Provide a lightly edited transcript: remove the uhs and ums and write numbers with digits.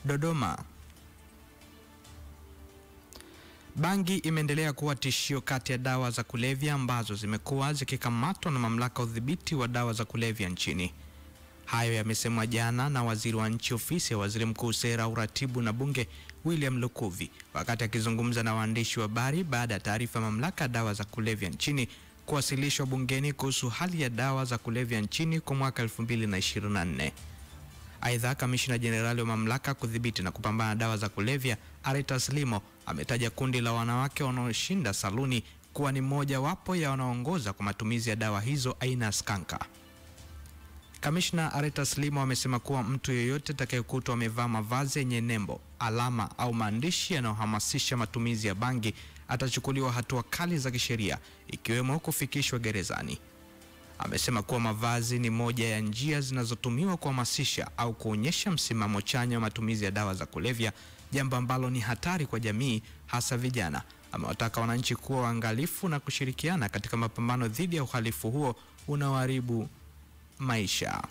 Dodoma. Bangi imeendelea kuwa tishio kati ya dawa za kulevya ambazo zimekuwa zikikamatwa na mamlaka ya udhibiti wa dawa za kulevya nchini. Hayo yamesemwa jana na waziri wa nchi ofisi ya waziri mkuu sera, uratibu na bunge, William Lukuvi, wakati akizungumza na waandishi wa habari baada ya taarifa mamlaka ya dawa za kulevya nchini kuwasilishwa bungeni kuhusu hali ya dawa za kulevya nchini kwa mwaka 2024. Aidha, kamishna jenerali wa mamlaka kudhibiti na kupambana na dawa za kulevya, Aretas Limo, ametaja kundi la wanawake wanaoshinda saluni kuwa ni moja wapo ya wanaoongoza kwa matumizi ya dawa hizo aina skanka. Kamishna Aretas Limo amesema kuwa mtu yeyote atakayekutwa amevaa mavazi yenye nembo, alama au maandishi yanayohamasisha matumizi ya bangi atachukuliwa hatua kali za kisheria, ikiwemo kufikishwa gerezani. Amesema kuwa mavazi ni moja ya njia zinazotumiwa kuhamasisha au kuonyesha msimamo chanya wa matumizi ya dawa za kulevya, jambo ambalo ni hatari kwa jamii, hasa vijana. Amewataka wananchi kuwa waangalifu na kushirikiana katika mapambano dhidi ya uhalifu huo unaoharibu maisha.